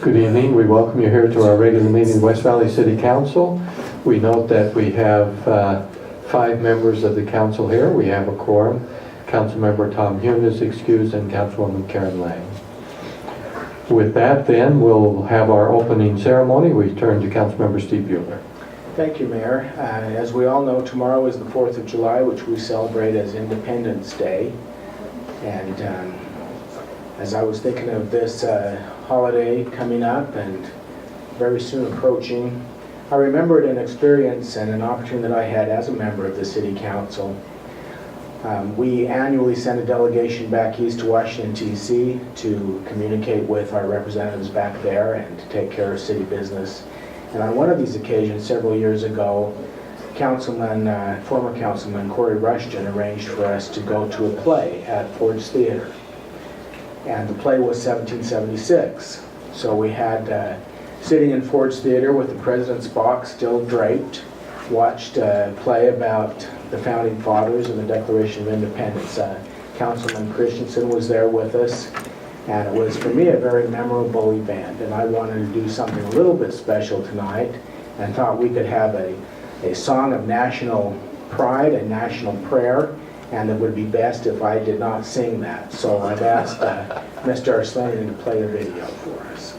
Good evening. We welcome you here to our regular meeting of West Valley City Council. We note that we have 5 members of the council here. We have a quorum. Councilmember Tom Hume is excused and Councilwoman Karen Lang. With that, then, we'll have our opening ceremony. We turn to Councilmember Steve Bueller. Thank you, Mayor. As we all know, tomorrow is the 4th of July, which we celebrate as Independence Day. And as I was thinking of this holiday coming up and very soon approaching, I remembered an experience and an opportunity that I had as a member of the City Council. We annually send a delegation back east to Washington, D.C. to communicate with our representatives back there and to take care of city business. And on one of these occasions, several years ago, former Councilman Corey Rushton arranged for us to go to a play at Ford's Theater. And the play was 1776. So we had, sitting in Ford's Theater with the President's box still draped, watched a play about the Founding Fathers and the Declaration of Independence. Councilman Christensen was there with us, and it was, for me, a very memorable event. And I wanted to do something a little bit special tonight and thought we could have a song of national pride and national prayer, and it would be best if I did not sing that. So I've asked Mr. Arslanian to play a video for us.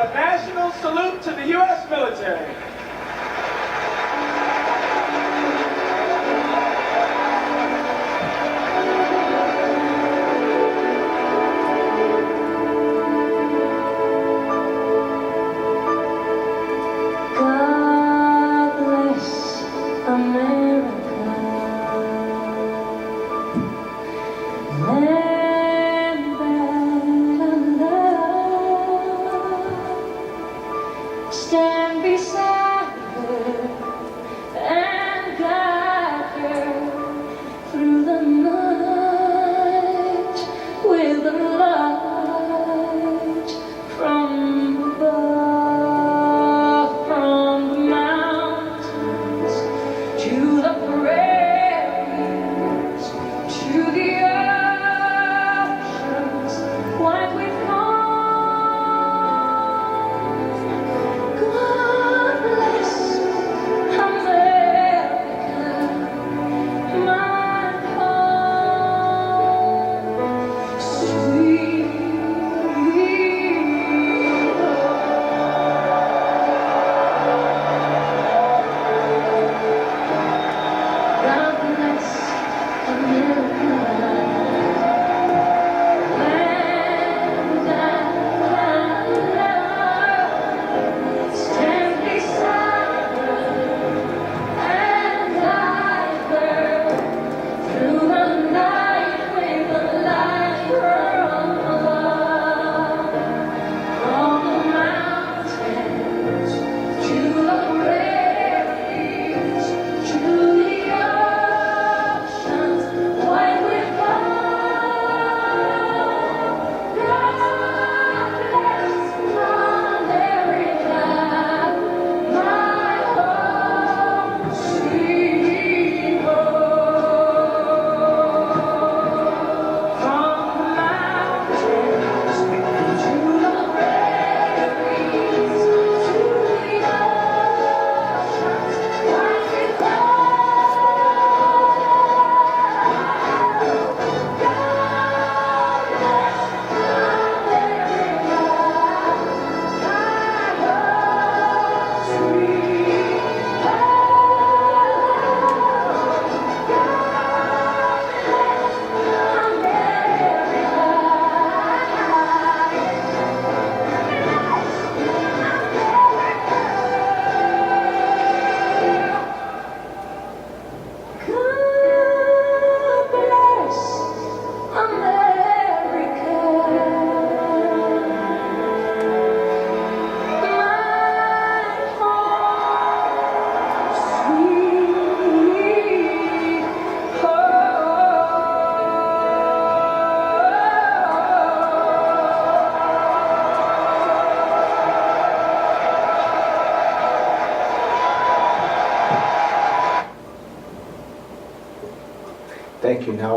A national salute to the U.S. military. God bless America. Land that I love. Stand beside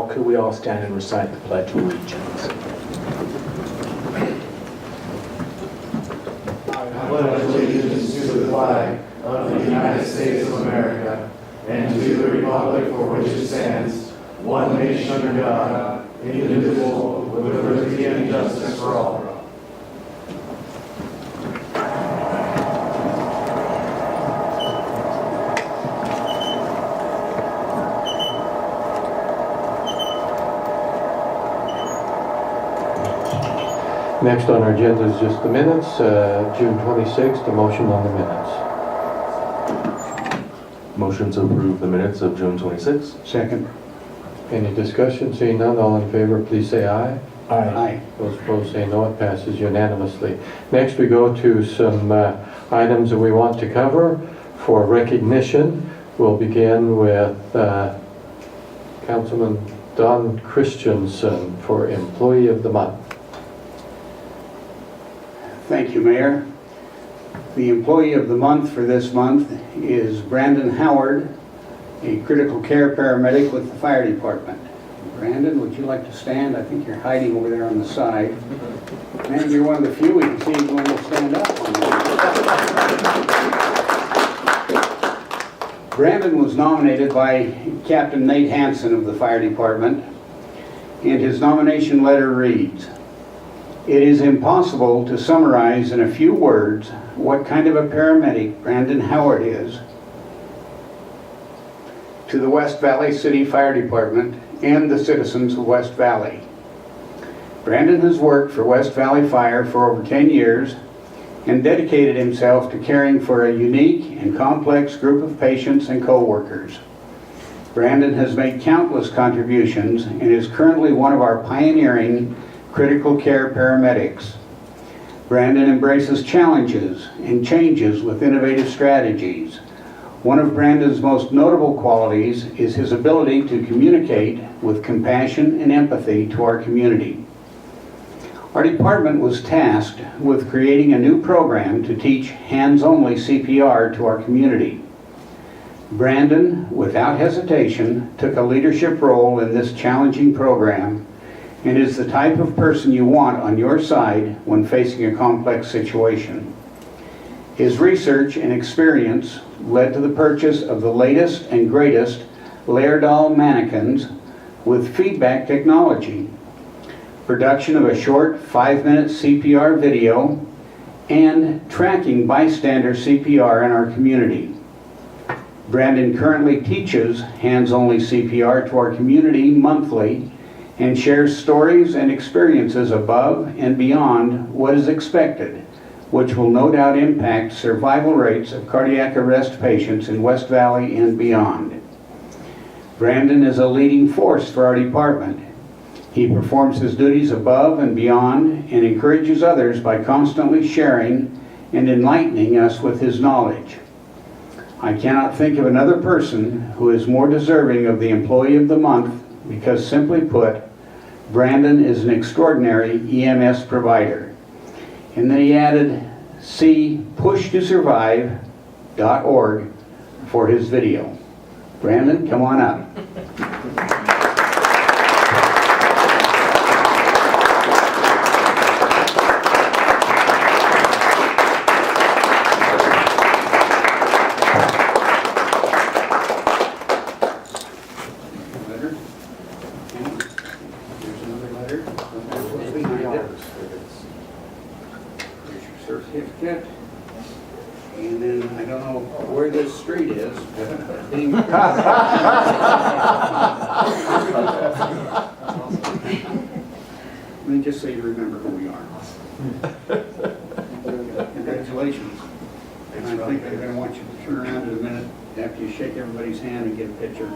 now, could we all stand and recite the Pledge of Allegiance? I pledge allegiance to the flag of the United States of America and to the republic for which it stands, one nation under God, indivisible, with liberty and justice for all. Next on our agenda is just the minutes, June 26th, a motion on the minutes. Motion to approve the minutes of June 26th. Second. Any discussion? Seeing none, all in favor, please say aye. Aye. Those opposed say no, it passes unanimously. Next, we go to some items that we want to cover for recognition. We'll begin with Councilman Don Christensen for Employee of the Month. Thank you, Mayor. The Employee of the Month for this month is Brandon Howard, a critical care paramedic with the fire department. Brandon, would you like to stand? I think you're hiding over there on the side. Man, you're one of the few we can see going to stand up on that. Brandon was nominated by Captain Nate Hansen of the fire department, and his nomination letter reads, "It is impossible to summarize in a few words what kind of a paramedic Brandon Howard is to the West Valley City Fire Department and the citizens of West Valley. Brandon has worked for West Valley Fire for over 10 years and dedicated himself to caring for a unique and complex group of patients and co-workers. Brandon has made countless contributions and is currently one of our pioneering critical care paramedics. Brandon embraces challenges and changes with innovative strategies. One of Brandon's most notable qualities is his ability to communicate with compassion and empathy to our community. Our department was tasked with creating a new program to teach hands-only CPR to our community. Brandon, without hesitation, took a leadership role in this challenging program and is the type of person you want on your side when facing a complex situation. His research and experience led to the purchase of the latest and greatest Laerdal mannequins with feedback technology, production of a short 5-minute CPR video, and tracking bystander CPR in our community. Brandon currently teaches hands-only CPR to our community monthly and shares stories and experiences above and beyond what is expected, which will no doubt impact survival rates of cardiac arrest patients in West Valley and beyond. Brandon is a leading force for our department. He performs his duties above and beyond and encourages others by constantly sharing and enlightening us with his knowledge. I cannot think of another person who is more deserving of the Employee of the Month because, simply put, Brandon is an extraordinary EMS provider." And then he added, "See pushtosurvive.org for his video." Brandon, come on up. Certificate, and then I don't know where this street is. Let me just say you remember who we are. Congratulations. And I think I'm going to want you to turn around in a minute after you shake everybody's hand and get a picture.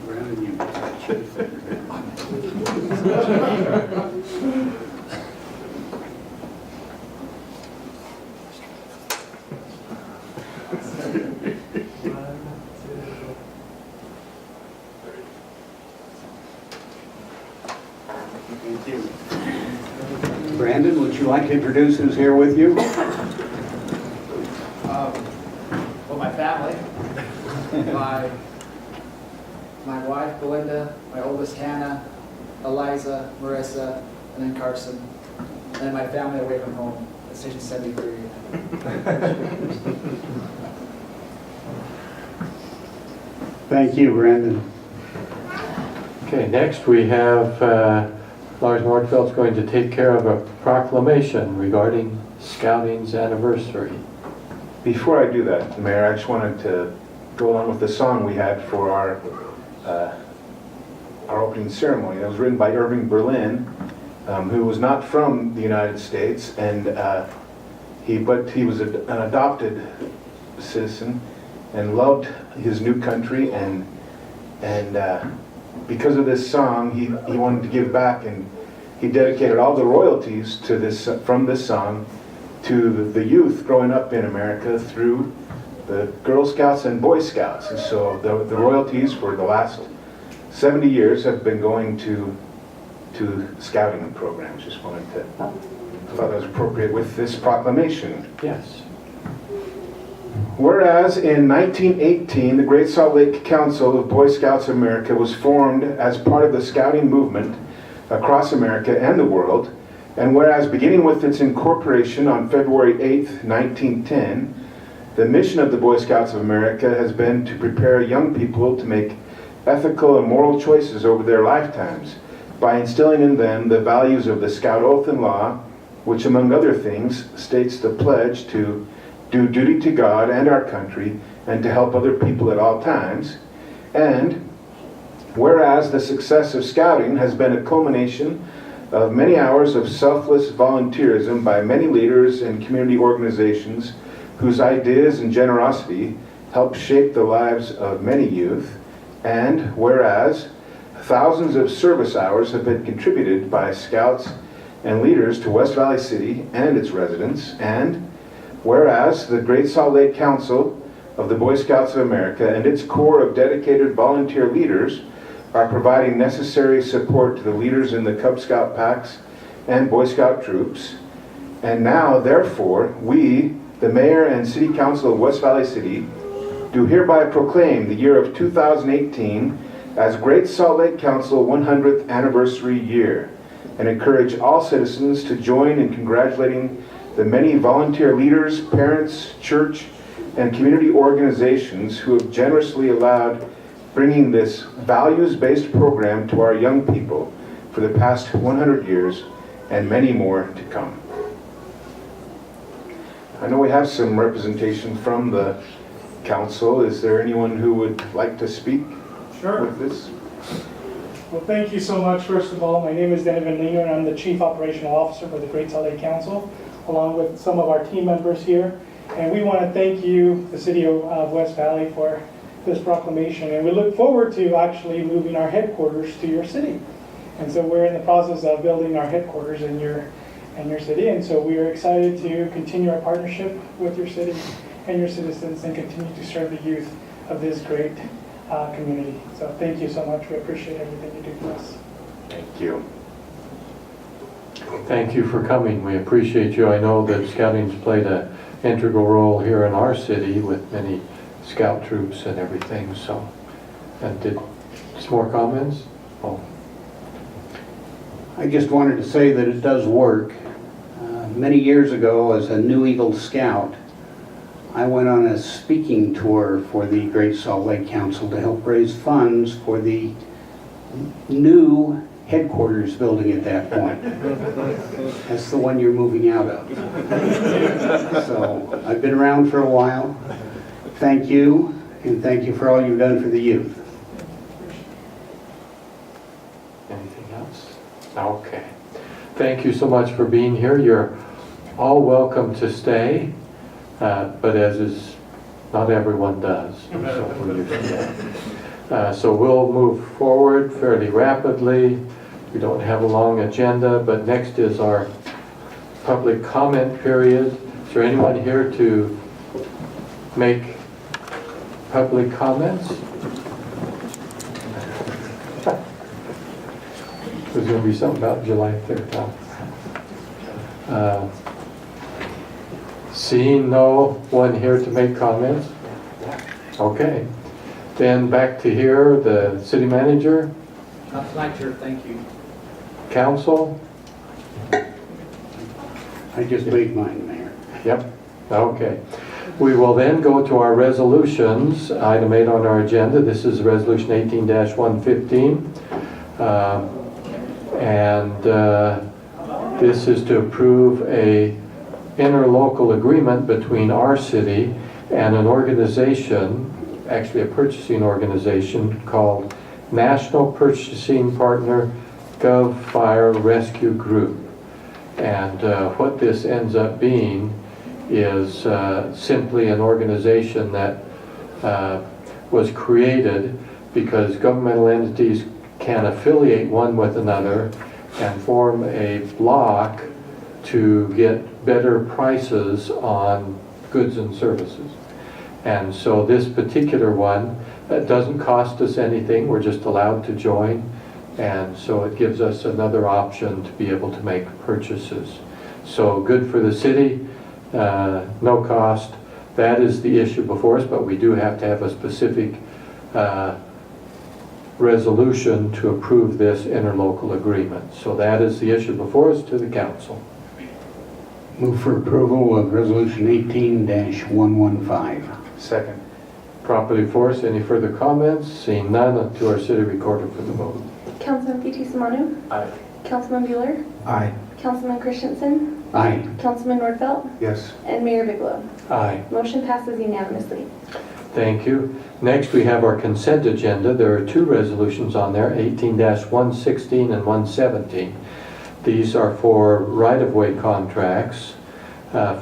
Brandon, you got that chief. Thank you. Brandon, would you like to introduce who's here with you? Well, my family. my wife Belinda, my oldest Hannah, Eliza, Marissa, and then Carson, and then my family away from home at Station 73. Thank you, Brandon. Okay, next we have Lars Nordfeld's going to take care of a proclamation regarding Scouting's anniversary. Before I do that, Mayor, I just wanted to go along with the song we had for our opening ceremony. It was written by Irving Berlin, who was not from the United States, and he was an adopted citizen and loved his new country, and because of this song, he wanted to give back, and he dedicated all the royalties to this from this song to the youth growing up in America through the Girl Scouts and Boy Scouts. And so the royalties for the last 70 years have been going to scouting programs. Just wanted to, I thought that was appropriate with this proclamation. Yes. Whereas in 1918, the Great Salt Lake Council of Boy Scouts of America was formed as part of the scouting movement across America and the world, and whereas beginning with its incorporation on February 8, 1910, the mission of the Boy Scouts of America has been to prepare young people to make ethical and moral choices over their lifetimes by instilling in them the values of the Scout Oath and Law, which among other things states the pledge to do duty to God and our country and to help other people at all times. And whereas the success of scouting has been a culmination of many hours of selfless volunteerism by many leaders and community organizations whose ideas and generosity help shape the lives of many youth, and whereas thousands of service hours have been contributed by scouts and leaders to West Valley City and its residents, and whereas the Great Salt Lake Council of the Boy Scouts of America and its core of dedicated volunteer leaders are providing necessary support to the leaders in the Cub Scout packs and Boy Scout troops. And now, therefore, we, the Mayor and City Council of West Valley City, do hereby proclaim the year of 2018 as Great Salt Lake Council 100th Anniversary Year, and encourage all citizens to join in congratulating the many volunteer leaders, parents, church, and community organizations who have generously allowed bringing this values-based program to our young people for the past 100 years and many more to come. I know we have some representation from the council. Is there anyone who would like to speak with this? Well, thank you so much. First of all, my name is Donovan Lino, and I'm the Chief Operational Officer for the Great Salt Lake Council, along with some of our team members here. And we want to thank you, the City of West Valley, for this proclamation. And we look forward to actually moving our headquarters to your city. And so we're in the process of building our headquarters in your city. And so we are excited to continue our partnership with your city and your citizens and continue to serve the youth of this great community. So thank you so much. We appreciate everything you do for us. Thank you. Thank you for coming. We appreciate you. I know that scouting's played an integral role here in our city with many scout troops and everything. So, and some more comments? Oh. I just wanted to say that it does work. Many years ago, as a New Eagle Scout, I went on a speaking tour for the Great Salt Lake Council to help raise funds for the new headquarters building at that point. That's the one you're moving out of. So I've been around for a while. Thank you, and thank you for all you've done for the youth. Anything else? Okay. Thank you so much for being here. You're all welcome to stay, but as is, not everyone does. So we're used to that. So we'll move forward fairly rapidly. We don't have a long agenda, but next is our public comment period. Is there anyone here to make public comments? There's going to be something about July 3rd. Seeing no one here to make comments? Okay. Then back to here, the city manager, Not tonight, Chair, thank you. council. I just made mine, Mayor. Yep, okay. We will then go to our resolutions, item 8 on our agenda. This is Resolution 18-115. This is to approve a interlocal agreement between our city and an organization, actually a purchasing organization called National Purchasing Partner Gov Fire Rescue Group. And what this ends up being is simply an organization that was created because governmental entities can affiliate one with another and form a block to get better prices on goods and services. And so this particular one doesn't cost us anything, we're just allowed to join, and so it gives us another option to be able to make purchases. So good for the city, no cost. That is the issue before us, but we do have to have a specific resolution to approve this interlocal agreement. So that is the issue before us to the council. Move for approval of Resolution 18-115. Second. Properly before us, any further comments? Seeing none, to our city recorder for the vote. Councilman Fitzie Umanu. Aye. Councilman Bueller. Aye. Councilman Christensen. Aye. Councilman Nordfeld. Yes. And Mayor Bigelow. Aye. Motion passes unanimously. Thank you. Next, we have our consent agenda. There are 2 resolutions on there, 18-116 and 117. These are for right-of-way contracts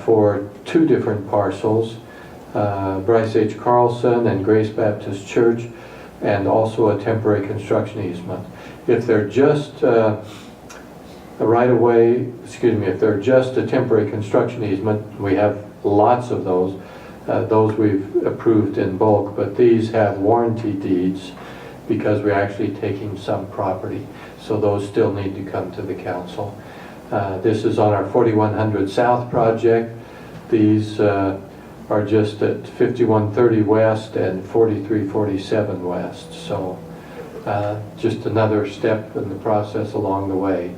for 2 different parcels, Bryce H. Carlson and Grace Baptist Church, and also a temporary construction easement. If they're just a right-of-way, if they're just a temporary construction easement, we have lots of those. Those we've approved in bulk, but these have warranty deeds because we're actually taking some property. So those still need to come to the council. This is on our 4100 South project. These are just at 5130 West and 4347 West. So just another step in the process along the way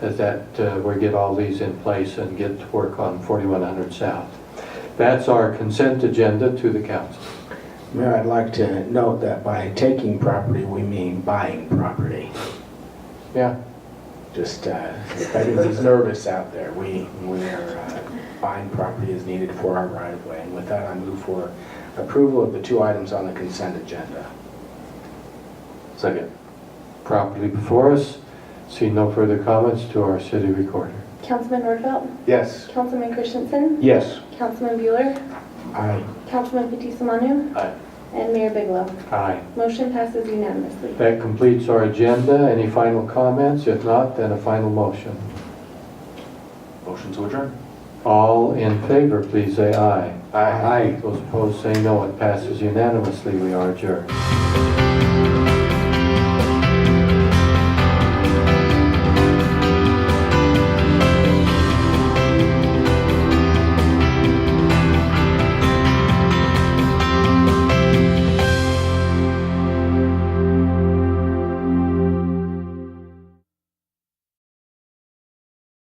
as that we get all these in place and get to work on 4100 South. That's our consent agenda to the council. Mayor, I'd like to note that by taking property, we mean buying property. Yeah. Just if anybody's nervous out there, we are buying property as needed for our right-of-way. And with that, I move for approval of the 2 items on the consent agenda. Second. Properly before us. See no further comments, to our city recorder. Councilman Nordfeld. Yes. Councilman Christensen. Yes. Councilman Bueller. Aye. Councilman Fitzie Umanu. Aye. And Mayor Bigelow. Aye. Motion passes unanimously. That completes our agenda. Any final comments? If not, then a final motion. Motion to adjourn. All in favor, please say aye. Aye. Those opposed say no. It passes unanimously. We are adjourned.